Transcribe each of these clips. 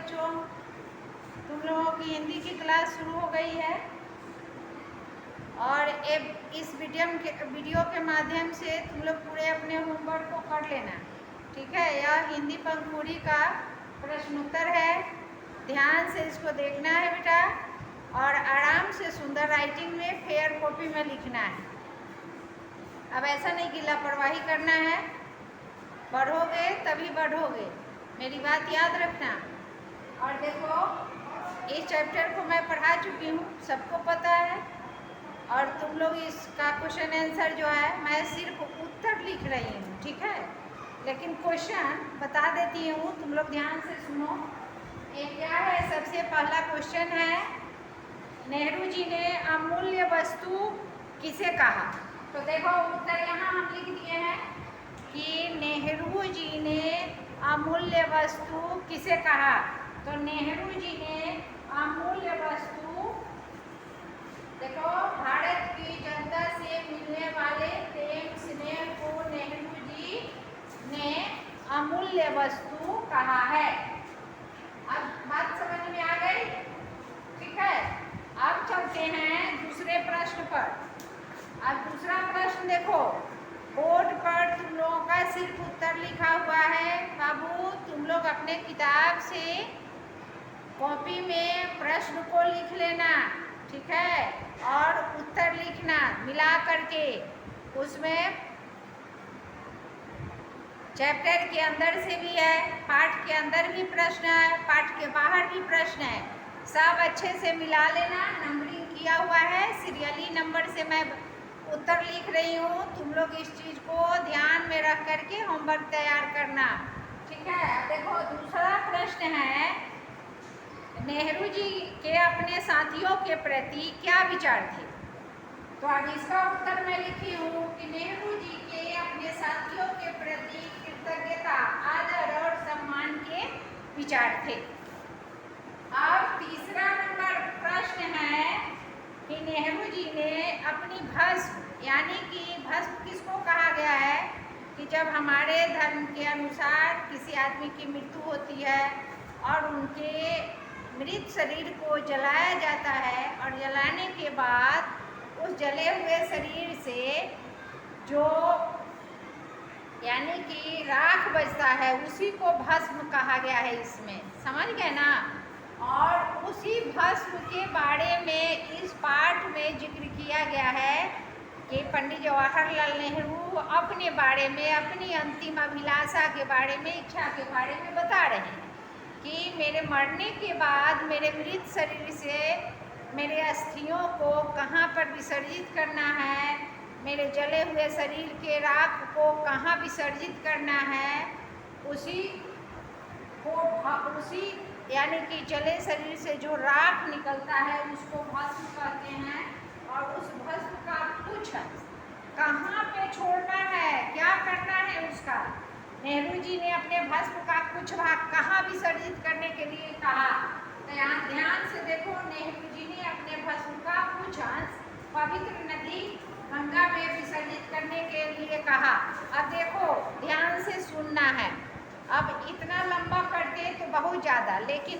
बच्चों, तुम लोगों की हिंदी की क्लास शुरू हो गई है और इस वीडियो के माध्यम से तुम लोग पूरे अपने होमवर्क को कर लेना, ठीक है। यह हिंदी पंखुड़ी का प्रश्नोत्तर है, ध्यान से इसको देखना है बेटा और आराम से सुंदर राइटिंग में फेयर कॉपी में लिखना है। अब ऐसा नहीं कि लापरवाही करना है, पढ़ोगे तभी बढ़ोगे, मेरी बात याद रखना। और देखो, इस चैप्टर को मैं पढ़ा चुकी हूँ, सबको पता है, और तुम लोग इसका क्वेश्चन आंसर जो है मैं सिर्फ उत्तर लिख रही हूँ, ठीक है। लेकिन क्वेश्चन बता देती हूँ, तुम लोग ध्यान से सुनो। ये क्या है? सबसे पहला क्वेश्चन है, नेहरू जी ने अमूल्य वस्तु किसे कहा? तो देखो उत्तर यहाँ हम लिख दिए हैं कि नेहरू जी ने अमूल्य वस्तु किसे कहा। तो नेहरू जी ने अमूल्य वस्तु, देखो, भारत की जनता से मिलने वाले प्रेम स्नेह को नेहरू जी ने अमूल्य वस्तु कहा है। अब बात समझ में आ गई, ठीक है। अब चलते हैं दूसरे प्रश्न पर। अब दूसरा प्रश्न देखो, बोर्ड पर तुम लोगों का सिर्फ उत्तर लिखा हुआ है। बाबू, तुम लोग अपने किताब से कॉपी में प्रश्न को लिख लेना, ठीक है, और उत्तर लिखना मिला करके। उसमें चैप्टर के अंदर से भी है, पाठ के अंदर भी प्रश्न है, पाठ के बाहर भी प्रश्न है, सब अच्छे से मिला लेना। नंबरिंग किया हुआ है, सीरियली नंबर से मैं उत्तर लिख रही हूँ। तुम लोग इस चीज़ को ध्यान में रख करके होमवर्क तैयार करना, ठीक है। अब देखो दूसरा प्रश्न है, नेहरू जी के अपने साथियों के प्रति क्या विचार थे? तो अब इसका उत्तर मैं लिखी हूँ कि नेहरू जी के अपने साथियों के प्रति कृतज्ञता, आदर और सम्मान के विचार थे। अब तीसरा नंबर प्रश्न है कि नेहरू जी ने अपनी भस्म, यानी कि भस्म किसको कहा गया है कि जब हमारे धर्म के अनुसार किसी आदमी की मृत्यु होती है और उनके मृत शरीर को जलाया जाता है और जलाने के बाद उस जले हुए शरीर से जो यानी कि राख बचता है उसी को भस्म कहा गया है, इसमें समझ गए ना। और उसी भस्म के बारे में इस पाठ में जिक्र किया गया है कि पंडित जवाहरलाल नेहरू अपने बारे में, अपनी अंतिम अभिलाषा के बारे में, इच्छा के बारे में बता रहे हैं कि मेरे मरने के बाद मेरे मृत शरीर से मेरे अस्थियों को कहाँ पर विसर्जित करना है, मेरे जले हुए शरीर के राख को कहाँ विसर्जित करना है, उसी यानी कि जले शरीर से जो राख निकलता है उसको भस्म कहते हैं। और उस भस्म का कुछ कहाँ पे छोड़ना है, क्या करना है उसका, नेहरू जी ने अपने भस्म का कुछ भाग कहाँ विसर्जित करने के लिए कहा। तो यहाँ ध्यान से देखो, नेहरू जी ने अपने भस्म का कुछ अंश पवित्र नदी गंगा में विसर्जित करने के लिए कहा। अब देखो ध्यान से सुनना है। अब इतना लंबा करते तो बहुत ज़्यादा, लेकिन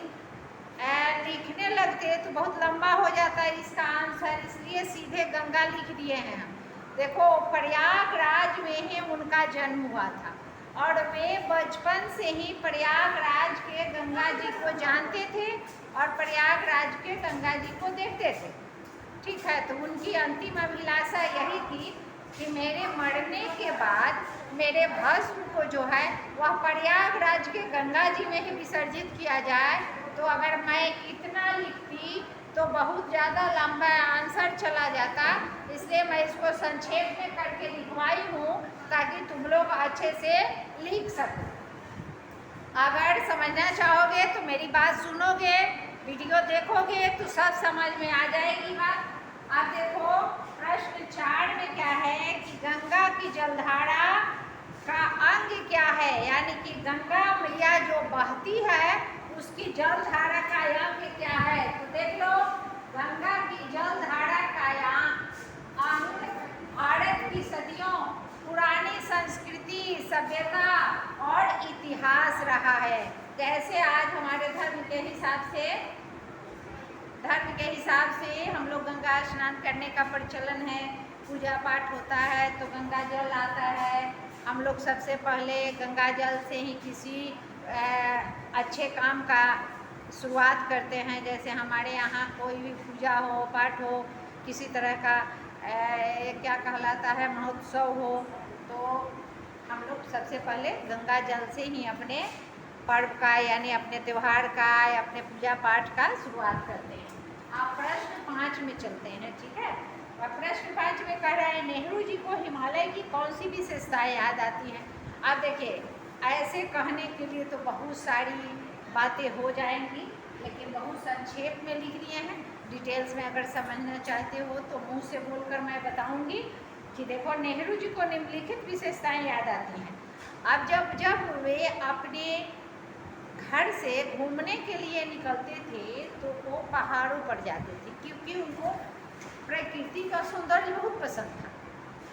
लिखने लगते तो बहुत लंबा हो जाता है इसका आंसर, इसलिए सीधे गंगा लिख दिए हैं हम। देखो, प्रयागराज में ही उनका जन्म हुआ था और वे बचपन से ही प्रयागराज के गंगा जी को जानते थे और प्रयागराज के गंगा जी को देखते थे, ठीक है। तो उनकी अंतिम अभिलाषा यही थी कि मेरे मरने के बाद मेरे भस्म को जो है वह प्रयागराज के गंगा जी में ही विसर्जित किया जाए। तो अगर मैं इतना लिखती तो बहुत ज़्यादा लंबा आंसर चला जाता, इसलिए मैं इसको संक्षेप में करके लिखवाई हूँ ताकि तुम लोग अच्छे से लिख सको। अगर समझना चाहोगे तो मेरी बात सुनोगे, वीडियो देखोगे तो सब समझ में आ जाएगी बात। अब देखो प्रश्न 4 में क्या है कि गंगा की जलधारा का अंग क्या है, यानी कि गंगा मैया जो बहती है उसकी जलधारा का अंग क्या है। तो देख लो, गंगा की जलधारा का अंग भारत की सदियों पुरानी संस्कृति, सभ्यता और इतिहास रहा है। कैसे आज हमारे धर्म के हिसाब से हम लोग गंगा स्नान करने का प्रचलन है, पूजा पाठ होता है तो गंगा जल आता है। हम लोग सबसे पहले गंगा जल से ही किसी अच्छे काम का शुरुआत करते हैं। जैसे हमारे यहाँ कोई भी पूजा हो, पाठ हो, किसी तरह का क्या कहलाता है महोत्सव हो, तो हम लोग सबसे पहले गंगा जल से ही अपने पर्व का यानी अपने त्यौहार का या अपने पूजा पाठ का शुरुआत करते हैं। आप प्रश्न 5 में चलते हैं, ठीक है। और प्रश्न 5 में कह रहा है नेहरू जी को हिमालय की कौन सी विशेषताएं याद आती हैं। आप देखिए, ऐसे कहने के लिए तो बहुत सारी बातें हो जाएंगी, लेकिन बहुत संक्षेप में लिख दिए हैं। डिटेल्स में अगर समझना चाहते हो तो मुंह से बोलकर मैं बताऊंगी कि देखो नेहरू जी को निम्नलिखित विशेषताएं याद आती हैं। अब जब वे अपने घर से घूमने के लिए निकलते थे तो वो पहाड़ों पर जाते थे, क्योंकि उनको प्रकृति का सौंदर्य बहुत पसंद था।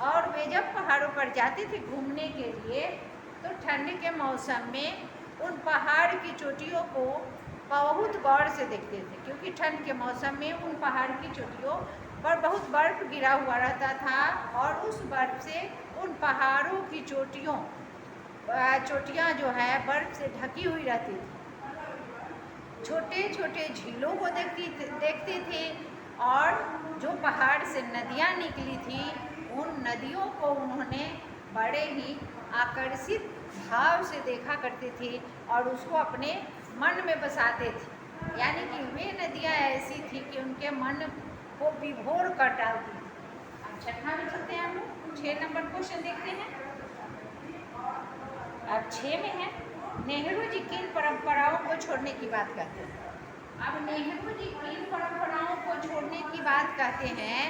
और वे जब पहाड़ों पर जाते थे घूमने के लिए तो ठंड के मौसम में उन पहाड़ की चोटियों को बहुत गौर से देखते थे, क्योंकि ठंड के मौसम में उन पहाड़ की चोटियों पर बहुत बर्फ़ गिरा हुआ रहता था और उस बर्फ़ से उन पहाड़ों की चोटियाँ जो है बर्फ़ से ढकी हुई रहती थी। छोटे छोटे झीलों को देखते थे और जो पहाड़ से नदियाँ निकली थी उन नदियों को उन्होंने बड़े ही आकर्षित भाव से देखा करते थे और उसको अपने मन में बसाते थे। यानी कि वे नदियाँ ऐसी थी कि उनके मन को विभोर कर डालती। अब छठा में चलते हैं, हम लोग 6 नंबर क्वेश्चन देखते हैं। अब 6 में है नेहरू जी किन परंपराओं को छोड़ने की बात करते हैं। अब नेहरू जी किन परंपराओं को छोड़ने की बात कहते हैं।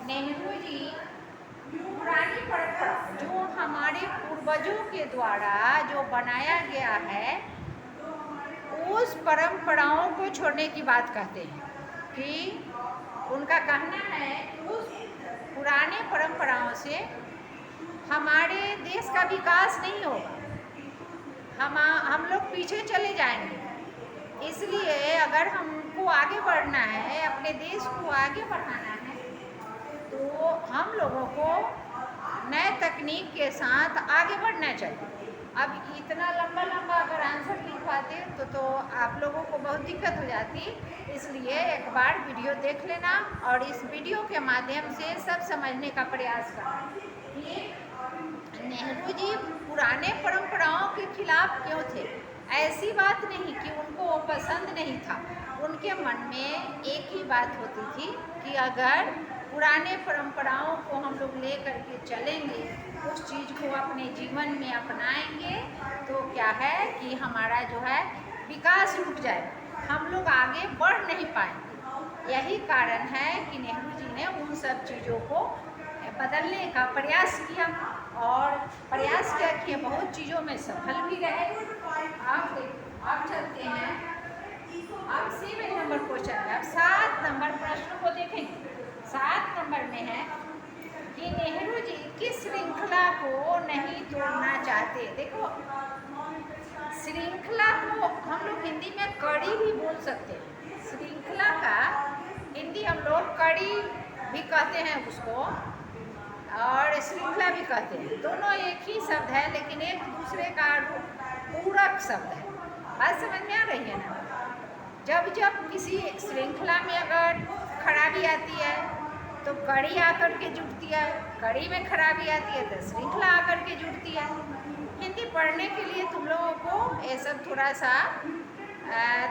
नेहरू जी पुरानी परंपरा जो हमारे पूर्वजों के द्वारा जो बनाया गया है उस परंपराओं को छोड़ने की बात कहते हैं। कि उनका कहना है कि उस पुराने परंपराओं से हमारे देश का विकास नहीं होगा, हम लोग पीछे चले जाएंगे। इसलिए अगर हमको आगे बढ़ना है, अपने देश को आगे बढ़ाना है, तो हम लोगों को नए तकनीक के साथ आगे बढ़ना चाहिए। अब इतना लंबा अगर आंसर लिख पाते तो आप लोगों को बहुत दिक्कत हो जाती। इसलिए एक बार वीडियो देख लेना और इस वीडियो के माध्यम से सब समझने का प्रयास करना कि नेहरू जी पुराने परंपराओं के खिलाफ क्यों थे। ऐसी बात नहीं कि उनको वो पसंद नहीं था, उनके मन में एक ही बात होती थी कि अगर पुराने परंपराओं को हम लोग ले करके चलेंगे, उस चीज़ को अपने जीवन में अपनाएंगे तो क्या है कि हमारा जो है विकास रुक जाए, हम लोग आगे बढ़ नहीं पाएंगे। यही कारण है कि नेहरू जी ने उन सब चीज़ों को बदलने का प्रयास किया और प्रयास किया कि बहुत चीज़ों में सफल भी रहे। अब चलते हैं, अब 7 नंबर क्वेश्चन है। अब 7 नंबर प्रश्न को देखेंगे। 7 नंबर में है कि नेहरू जी किस श्रृंखला को नहीं तोड़ना चाहते। देखो, श्रृंखला को हम लोग हिंदी में कड़ी भी बोल सकते हैं। श्रृंखला का हिंदी हम लोग कड़ी भी कहते हैं उसको और श्रृंखला भी कहते हैं। दोनों एक ही शब्द है लेकिन एक दूसरे का पूरक शब्द है। बात समझ में आ रही है ना। जब किसी श्रृंखला में अगर खराबी आती है तो कड़ी आकर के जुड़ती है, कड़ी में खराबी आती है तो श्रृंखला आकर के जुड़ती है। हिंदी पढ़ने के लिए तुम लोगों को ये सब थोड़ा सा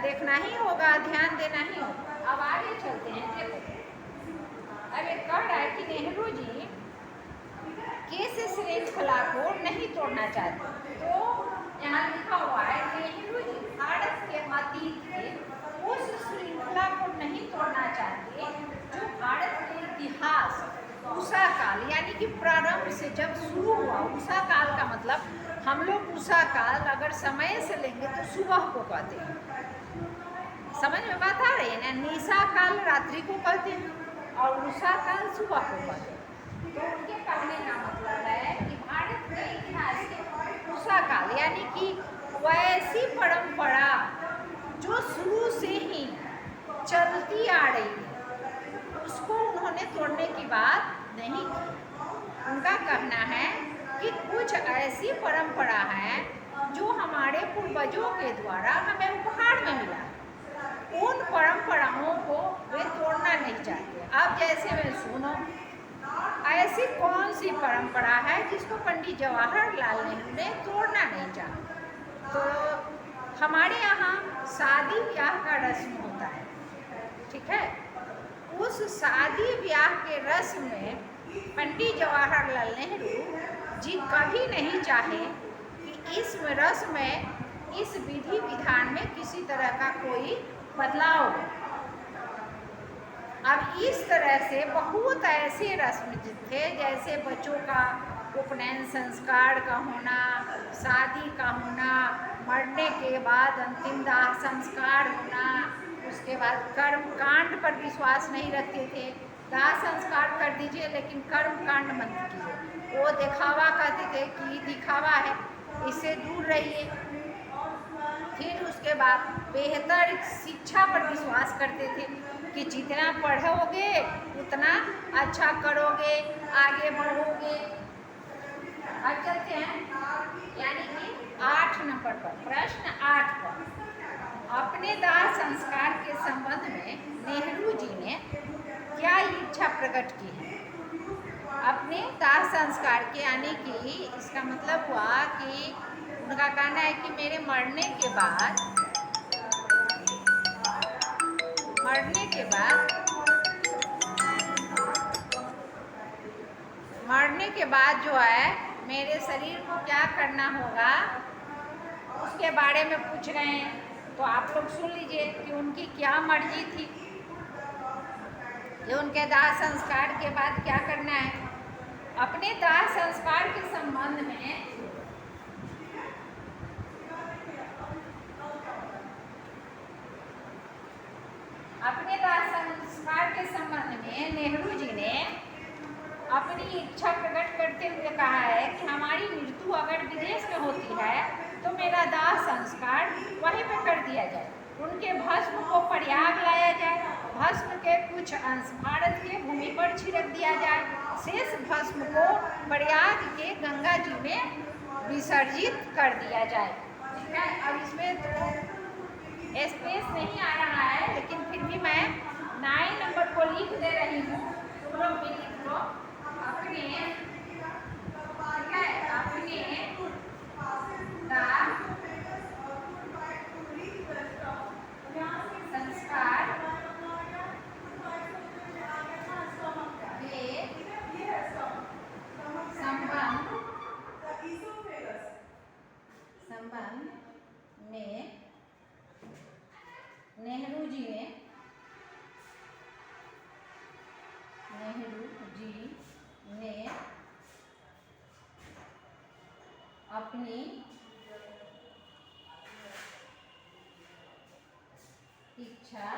देखना ही होगा, ध्यान देना ही होगा। अब आगे चलते हैं। देखो, अब एक कह रहा है कि नेहरू जी किस श्रृंखला को नहीं तोड़ना चाहते। तो यहाँ लिखा हुआ है नेहरू जी भारत के अतीत के उस श्रृंखला को नहीं तोड़ना चाहते जो भारत के इतिहास उषा काल यानी कि प्रारंभ से जब शुरू हुआ। उषा काल का मतलब हम लोग उषा काल अगर समय से लेंगे तो सुबह को कहते हैं। समझ में बात आ रही है ना। निशा काल रात्रि को कहते हैं और उषा काल सुबह को कहते हैं। तो उनके कहने का मतलब है कि भारत के इतिहास के वैसा काल, यानी कि वैसी परंपरा जो शुरू से ही चलती आ रही है, उसको उन्होंने तोड़ने की बात नहीं की। उनका कहना है कि कुछ ऐसी परंपरा है जो हमारे पूर्वजों के द्वारा हमें उपहार में मिला, उन परंपराओं को वे तोड़ना नहीं चाहते। अब जैसे मैं सुनो, ऐसी कौन सी परंपरा है जिसको पंडित जवाहरलाल नेहरू ने तोड़ना नहीं चाहा? तो हमारे यहाँ शादी ब्याह का रस्म होता है, ठीक है। उस शादी ब्याह के रस्म में पंडित जवाहरलाल नेहरू जी कभी नहीं चाहे कि इस रस्म में, इस विधि विधान में किसी तरह का कोई बदलाव हो। अब इस तरह से बहुत ऐसे रस्म थे, जैसे बच्चों का उपनयन संस्कार का होना, शादी का होना, मरने के बाद अंतिम दाह संस्कार होना, उसके बाद कर्म कांड पर विश्वास नहीं रखते थे। दाह संस्कार कर दीजिए लेकिन कर्म कांड मत कीजिए, वो दिखावा कहते थे कि दिखावा है, इससे दूर रहिए। फिर उसके बाद बेहतर शिक्षा पर विश्वास करते थे कि जितना पढ़ोगे उतना अच्छा करोगे, आगे बढ़ोगे। अब चलते हैं यानी कि 8 नंबर पर, प्रश्न 8 पर, अपने दाह संस्कार के संबंध में नेहरू जी ने क्या इच्छा प्रकट की है? अपने दाह संस्कार के, यानी कि इसका मतलब हुआ कि उनका कहना है कि मेरे मरने के बाद जो है मेरे शरीर को क्या करना होगा उसके बारे में पूछ रहे हैं। तो आप लोग सुन लीजिए कि उनकी क्या मर्जी थी, कि उनके दाह संस्कार के बाद क्या करना है। अपने दाह संस्कार के संबंध में नेहरू जी ने अपनी इच्छा प्रकट करते हुए कहा है कि हमारी मृत्यु अगर विदेश में होती है तो मेरा दाह संस्कार वहीं पर कर दिया जाए, उनके भस्म को प्रयाग लाया जाए, भस्म के कुछ अंश भारत के भूमि पर छिड़क दिया जाए, शेष भस्म को प्रयाग के गंगा जी में विसर्जित कर दिया जाए। ठीक है, अब इसमें तो स्पेस नहीं आ रहा है, लेकिन फिर भी मैं 9 नंबर को लिख दे रही हूँ, तुम लोग भी लिख लो अपने संस्कार के संबंध में नेहरू जी ने अपनी इच्छा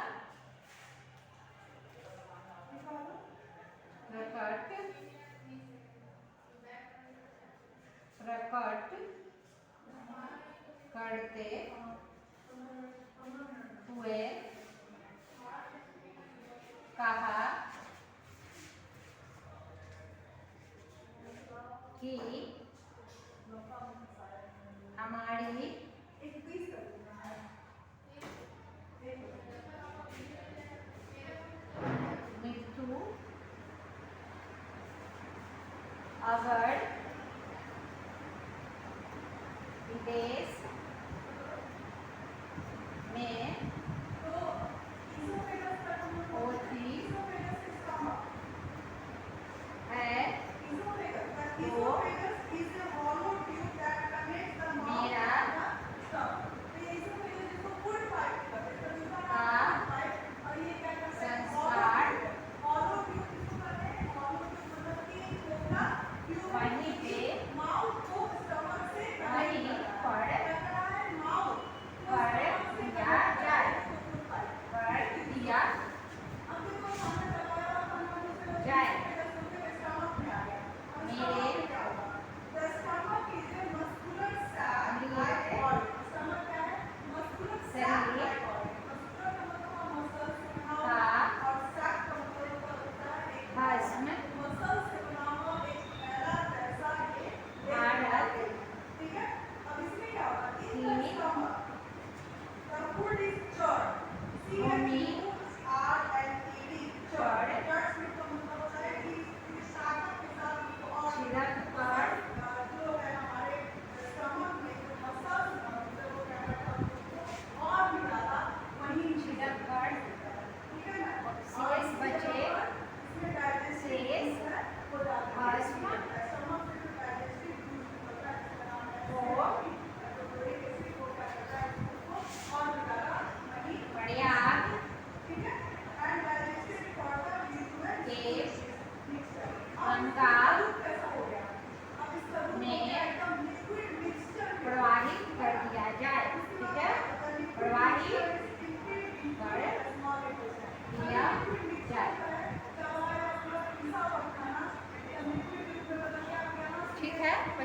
प्रकट करते हुए कहा कि हमारी मृत्यु अगर विदेश में होती है तो मेरा संस्कार वहीं पर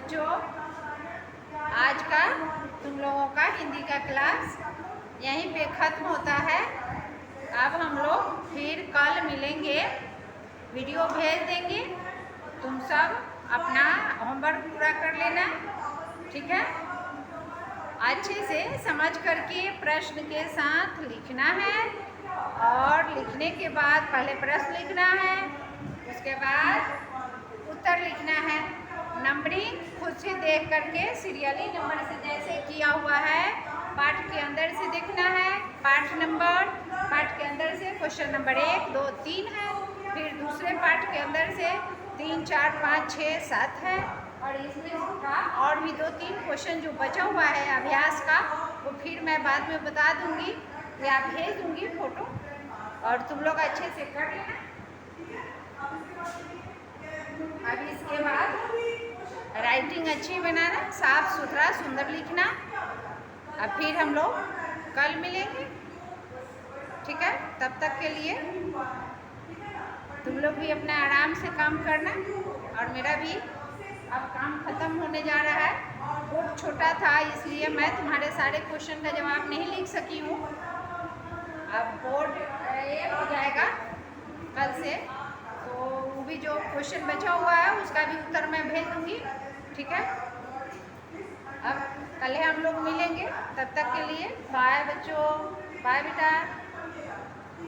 बच्चों, आज का तुम लोगों का हिंदी का क्लास यहीं पे ख़त्म होता है। अब हम लोग फिर कल मिलेंगे, वीडियो भेज देंगे। तुम सब अपना होमवर्क पूरा कर लेना, ठीक है। अच्छे से समझ करके प्रश्न के साथ लिखना है, और लिखने के बाद पहले प्रश्न लिखना है, उसके बाद उत्तर लिखना है। नंबरिंग खुद से देख करके सीरियली नंबर से जैसे किया हुआ है पाठ के अंदर से देखना है। पाठ के अंदर से क्वेश्चन नंबर 1, 2, 3 है, फिर दूसरे पाठ के अंदर से 3, 4, 5, 6, 7 है, और इसमें का और भी 2-3 क्वेश्चन जो बचा हुआ है अभ्यास का, वो फिर मैं बाद में बता दूंगी या भेज दूंगी फोटो, और तुम लोग अच्छे से कर लेना। अब इसके बाद राइटिंग अच्छी बनाना, साफ सुथरा सुंदर लिखना। अब फिर हम लोग कल मिलेंगे, ठीक है। तब तक के लिए तुम लोग भी अपना आराम से काम करना, और मेरा भी अब काम खत्म होने जा रहा है। बोर्ड छोटा था इसलिए मैं तुम्हारे सारे क्वेश्चन का जवाब नहीं लिख सकी हूँ। अब बोर्ड एक हो जाएगा कल से, तो वो भी जो क्वेश्चन बचा हुआ है उसका भी उत्तर मैं भेज दूँगी, ठीक है। अब कल हम लोग मिलेंगे, तब तक के लिए बाय बच्चों, बाय बेटा।